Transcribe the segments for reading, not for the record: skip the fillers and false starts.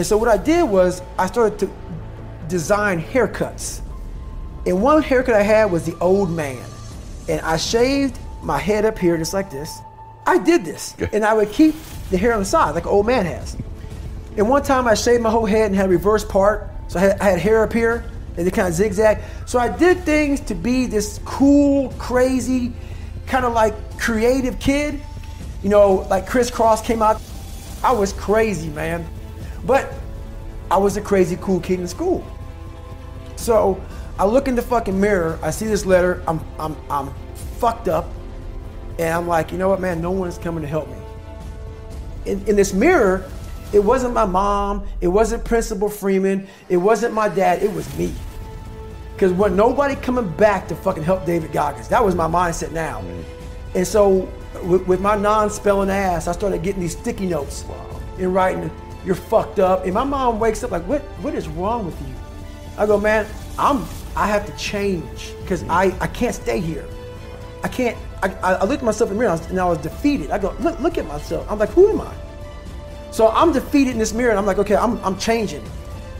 And so what I did was I started to design haircuts. And one haircut I had was the old man. And I shaved my head up here just like this. I did this. And I would keep the hair on the side like an old man has. And one time I shaved my whole head and had a reverse part. So I had hair up here and it kind of zigzag. So I did things to be this cool, crazy, kind of like creative kid. You know, like Crisscross came out. I was crazy, man. But I was a crazy, cool kid in school. So I look in the fucking mirror, I see this letter, I'm fucked up, and I'm like, you know what, man, no one's coming to help me. In this mirror, it wasn't my mom, it wasn't Principal Freeman, it wasn't my dad, it was me. Because when nobody coming back to fucking help David Goggins, that was my mindset now. And so with my non-spelling ass, I started getting these sticky notes and writing, you're fucked up. And my mom wakes up like, what is wrong with you? I go, man, I have to change because I can't stay here. I can't, I looked at myself in the mirror and I was defeated. I go, look at myself. I'm like, who am I? So I'm defeated in this mirror and I'm like, okay, I'm changing.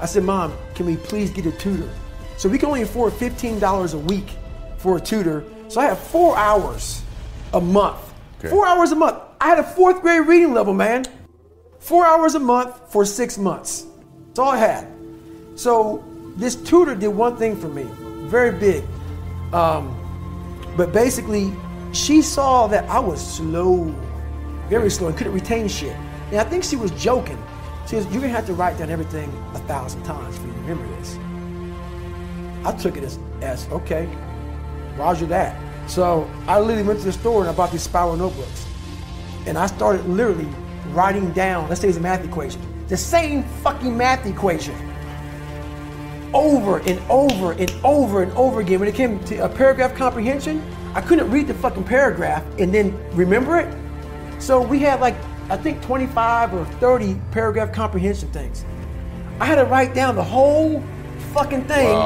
I said, Mom, can we please get a tutor? So we can only afford $15 a week for a tutor. So I have 4 hours a month. Okay. 4 hours a month. I had a 4th grade reading level, man. 4 hours a month for 6 months. That's all I had. So this tutor did one thing for me, very big. But basically, she saw that I was slow, very slow, and couldn't retain shit. And I think she was joking. She goes, you're gonna have to write down everything 1,000 times for you to remember this. I took it as okay, roger that. So I literally went to the store and I bought these spiral notebooks. And I started literally writing down, let's say it's a math equation, the same fucking math equation over and over and over and over again. When it came to a paragraph comprehension, I couldn't read the fucking paragraph and then remember it. So we had like, I think 25 or 30 paragraph comprehension things. I had to write down the whole fucking thing,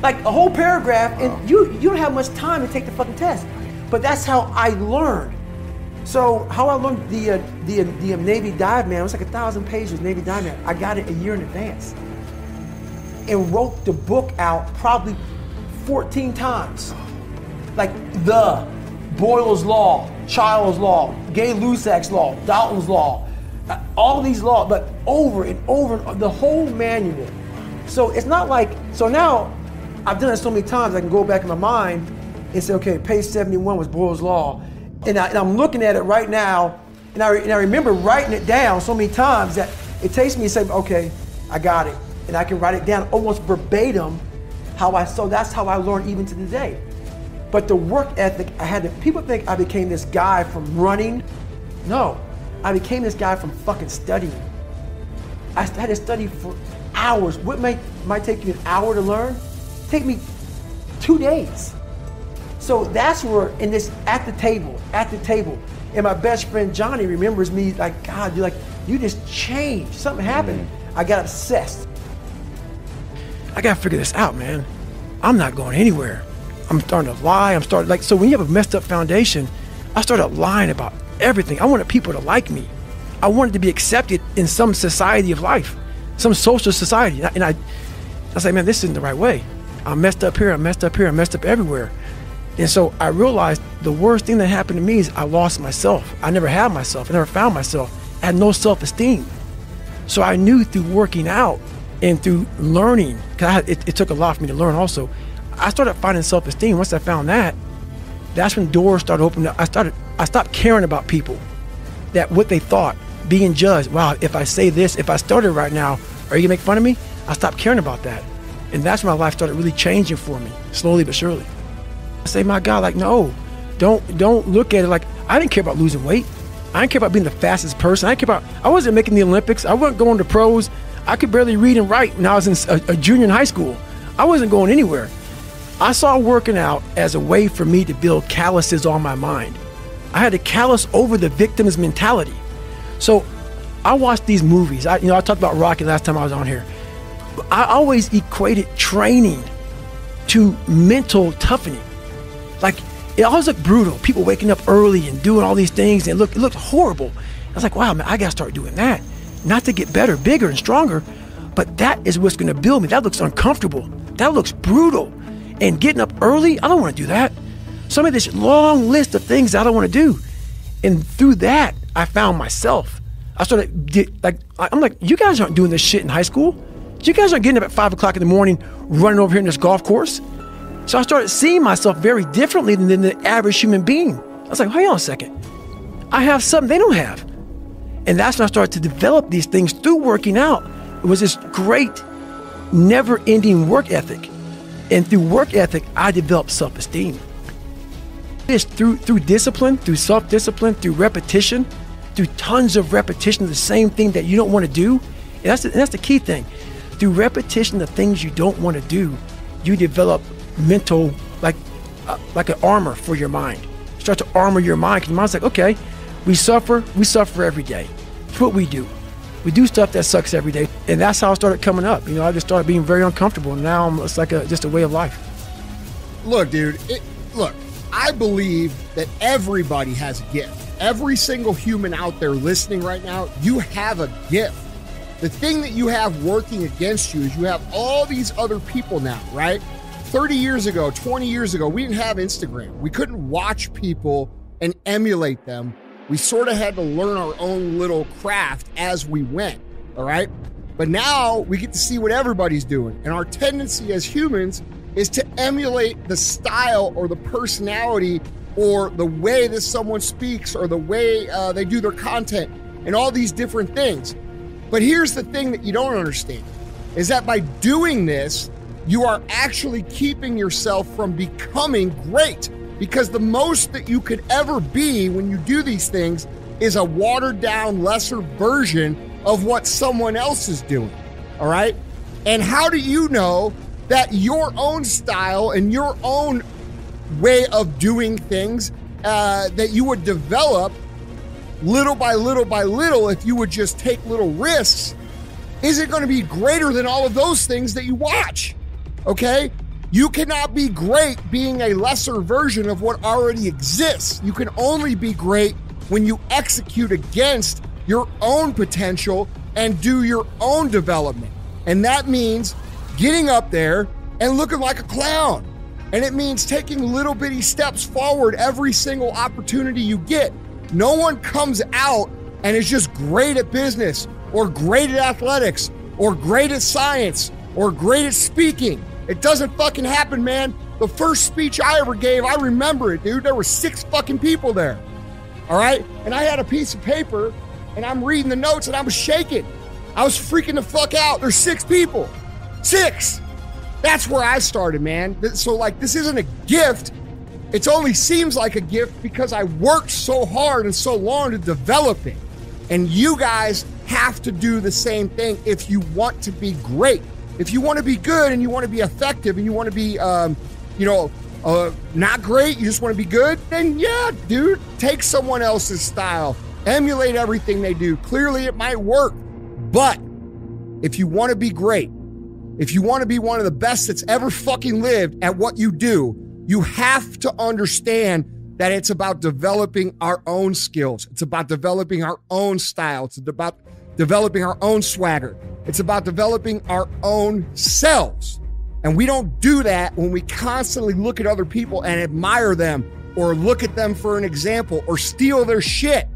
like a whole paragraph, and you don't have much time to take the fucking test. But that's how I learned. So how I learned the Navy Dive Man, it was like 1,000 pages, Navy Dive Man. I got it a year in advance and wrote the book out probably 14 times. Like the Boyle's Law, Child's Law, Gay-Lussac's Law, Dalton's Law, all these laws, but over and over, the whole manual. So it's not like, so now I've done it so many times I can go back in my mind and say, okay, page 71 was Boyle's Law. And I'm looking at it right now, and I remember writing it down so many times that it takes me to say, okay, I got it. And I can write it down almost verbatim so that's how I learned even to today. But the work ethic, people think I became this guy from running. No, I became this guy from fucking studying. I had to study for hours. What might take you an hour to learn, take me 2 days. So that's where, at the table, and my best friend Johnny remembers me like, God, you just changed. Something happened. I got obsessed. I gotta figure this out, man. I'm not going anywhere. I'm starting to lie. So when you have a messed up foundation, I started lying about everything. I wanted people to like me. I wanted to be accepted in some society of life, some social society. And I was like, man, this isn't the right way. I'm messed up here, I'm messed up here, I'm messed up everywhere. And so I realized the worst thing that happened to me is I lost myself. I never had myself, I never found myself. I had no self-esteem. So I knew through working out and through learning, because it took a lot for me to learn also, I started finding self-esteem. Once I found that, that's when doors started opening up. I stopped caring about people, that what they thought, being judged. Wow, if I say this, if I started right now, are you gonna make fun of me? I stopped caring about that. And that's when my life started really changing for me, slowly but surely. I say, my God, like, no, don't look at it like, I didn't care about losing weight. I didn't care about being the fastest person. I wasn't making the Olympics. I wasn't going to pros. I could barely read and write when I was in a junior in high school. I wasn't going anywhere. I saw working out as a way for me to build calluses on my mind. I had to callous over the victim's mentality. So I watched these movies. I talked about Rocky last time I was on here. I always equated training to mental toughening. Like, it always looked brutal. People waking up early and doing all these things, and it looked horrible. I was like, wow, man, I gotta start doing that. not to get better, bigger, and stronger, but that is what's going to build me. That looks uncomfortable. That looks brutal. And getting up early, I don't want to do that. So I made this long list of things I don't want to do. And through that, I found myself. I started, I'm like, you guys aren't doing this shit in high school. You guys aren't getting up at 5 o'clock in the morning, running over here in this golf course. So I started seeing myself very differently than the average human being. I was like, hold on a second. I have something they don't have. And that's when I started to develop these things through working out. It was this great, never-ending work ethic. And through work ethic, I developed self-esteem. It's through discipline, through self-discipline, through repetition, through tons of repetition of the same thing that you don't want to do. And that's the key thing. Through repetition of things you don't want to do, you develop mental, like an armor for your mind. You start to armor your mind, because your mind's like, okay, we suffer every day. That's what we do. We do stuff that sucks every day. And that's how I started coming up. I just started being very uncomfortable. And now it's like just a way of life. Look, dude, I believe that everybody has a gift. Every single human out there listening right now, you have a gift. The thing that you have working against you is you have all these other people now, right? 30 years ago, 20 years ago, we didn't have Instagram. We couldn't watch people and emulate them. We sort of had to learn our own little craft as we went, all right? But now we get to see what everybody's doing. And our tendency as humans is to emulate the style or the personality or the way that someone speaks or the way they do their content and all these different things. But here's the thing that you don't understand, is that by doing this, you are actually keeping yourself from becoming great, because the most that you could ever be when you do these things is a watered down, lesser version of what someone else is doing, all right? And how do you know that your own style and your own way of doing things that you would develop little by little by little, if you would just take little risks, is it going to be greater than all of those things that you watch? Okay? You cannot be great being a lesser version of what already exists. You can only be great when you execute against your own potential and do your own development. And that means getting up there and looking like a clown. And it means taking little bitty steps forward every single opportunity you get. No one comes out and is just great at business or great at athletics or great at science or great at speaking. It doesn't fucking happen, man. The first speech I ever gave, I remember it, dude. There were 6 fucking people there, all right? And I had a piece of paper, and I'm reading the notes, and I was shaking. I was freaking the fuck out. There's 6 people. 6! That's where I started, man. So, like, this isn't a gift. It only seems like a gift because I worked so hard and so long to develop it. And you guys have to do the same thing if you want to be great. If you want to be good and you want to be effective and you want to be, not great, you just want to be good, then yeah, dude, take someone else's style. Emulate everything they do. Clearly it might work. But if you want to be great, if you want to be one of the best that's ever fucking lived at what you do, you have to understand that it's about developing our own skills. It's about developing our own style. It's about developing our own swagger. It's about developing our own selves. And we don't do that when we constantly look at other people and admire them or look at them for an example or steal their shit,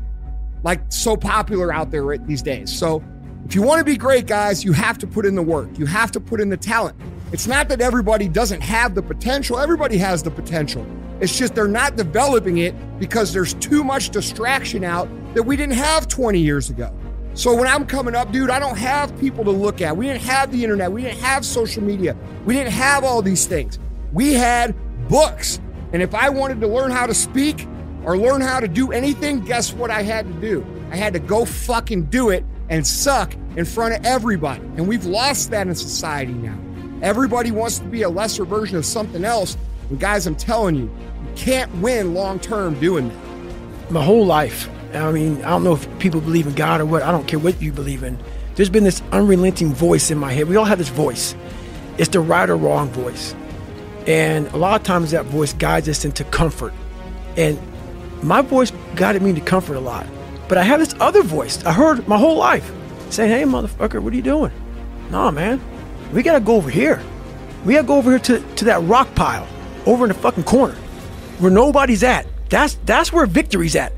like so popular out there these days. So if you want to be great, guys, you have to put in the work. You have to put in the talent. It's not that everybody doesn't have the potential. Everybody has the potential. It's just they're not developing it because there's too much distraction out that we didn't have 20 years ago. So when I'm coming up, dude, I don't have people to look at. We didn't have the internet. We didn't have social media. We didn't have all these things. We had books. And if I wanted to learn how to speak or learn how to do anything, guess what I had to do? I had to go fucking do it and suck in front of everybody. And we've lost that in society now. Everybody wants to be a lesser version of something else. And guys, I'm telling you, you can't win long-term doing that. My whole life, I mean, I don't know if people believe in God or what. I don't care what you believe in. There's been this unrelenting voice in my head. We all have this voice. It's the right or wrong voice. And a lot of times that voice guides us into comfort. And my voice guided me to comfort a lot. But I have this other voice I heard my whole life. saying, hey, motherfucker, what are you doing? Nah, man, we got to go over here. We got to go over here to that rock pile over in the fucking corner where nobody's at. That's where victory's at.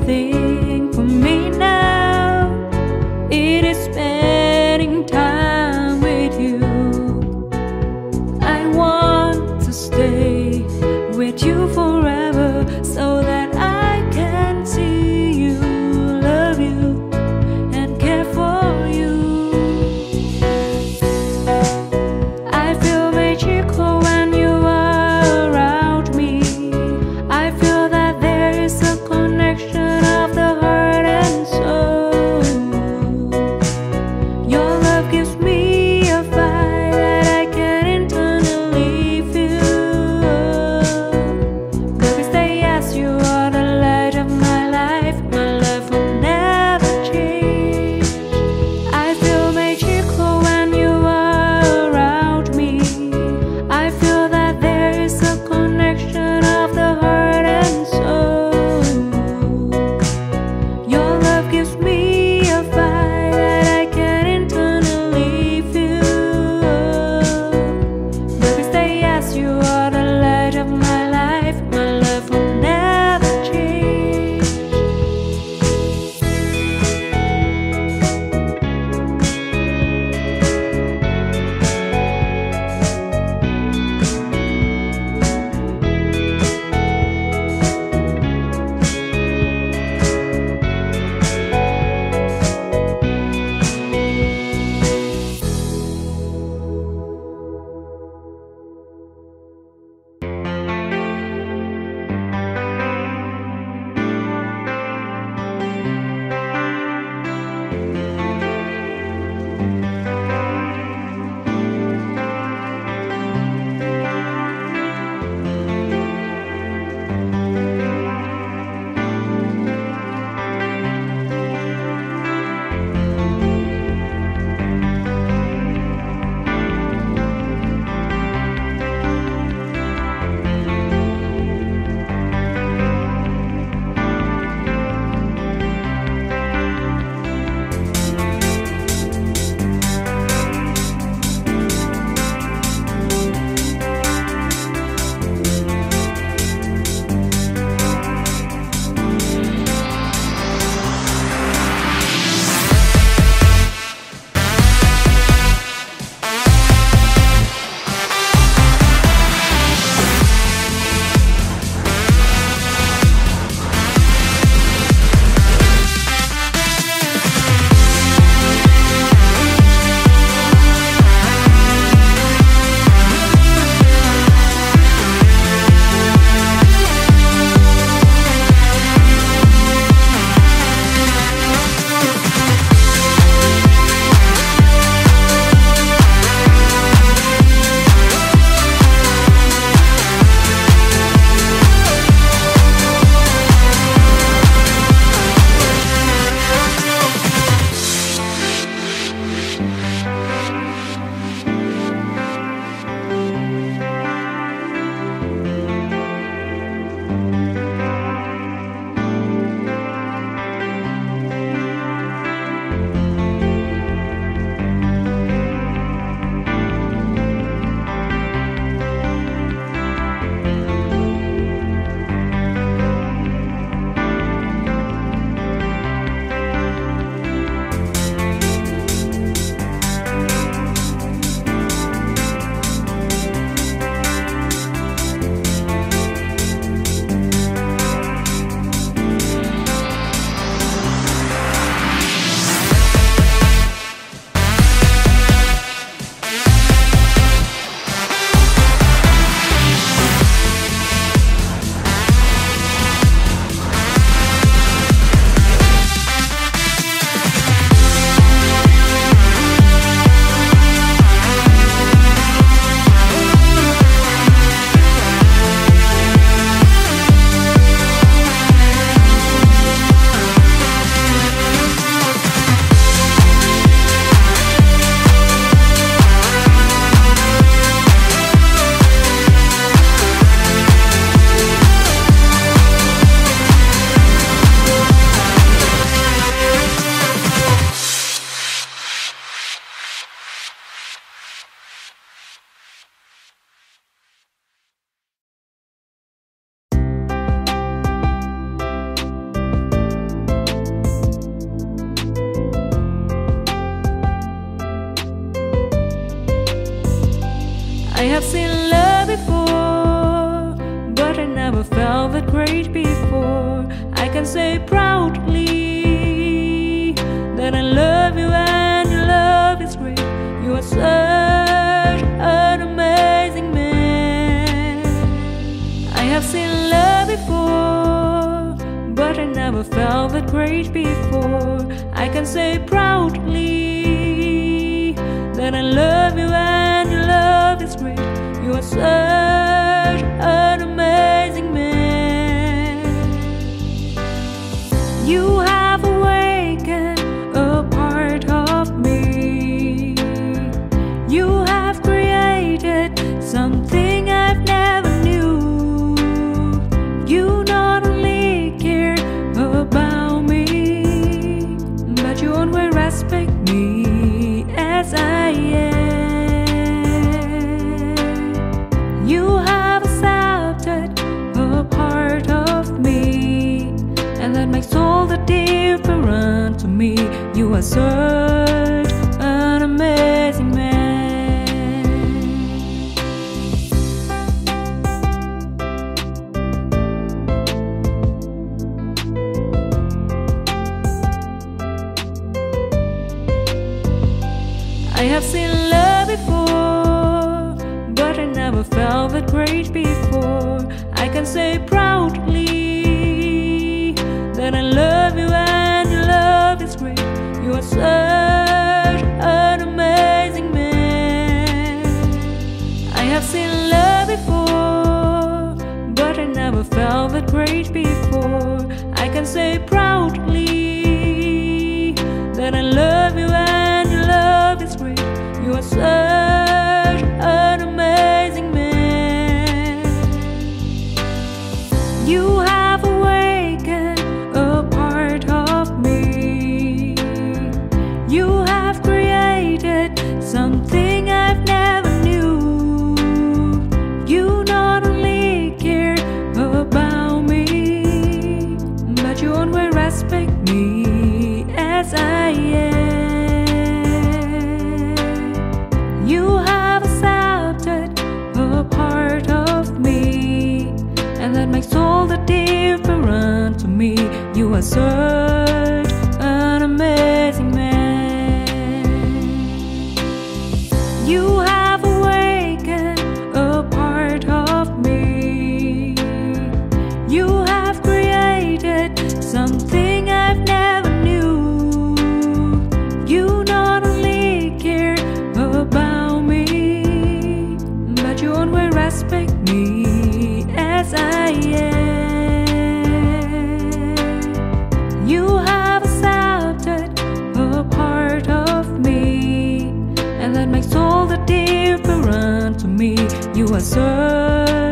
thing for me now. It is spending time with you. I want to stay with you forever so that I can see you, love you, and care for you. I feel magical when you are around me. I feel that there is a connection of the heart and soul. Your love gives me a fire that I can internally feel. never felt that great before. I can say proudly that I love you and your love is great. You are such an amazing man. I have seen love before, but I never felt that great before. I can say proudly that I love you and your love is great. You are such an amazing man. You have awakened a part of me. You have created something I've never knew. You not only care about me, but you always respect me as I am. You have accepted a part of me, and that makes all the difference to me. You are such an amazing man. I have seen love before, but I never felt that great before. I can say proudly that I love you and your love is great. You are such an amazing man. I have seen love before, but I never felt that great before. I can say proudly that I love you and your love is great. You are such an amazing man. You have awakened a part of me. You have created something I've never knew. You not only care about me, but you always respect me as I am. You have accepted a part of me, and that makes all the difference to me. You are such an amazing man. You have awakened a part of me. You have created something I've never knew. You not only care about me, but you always respect me as I am. You have accepted a part of me, and that makes all the difference to me. You are such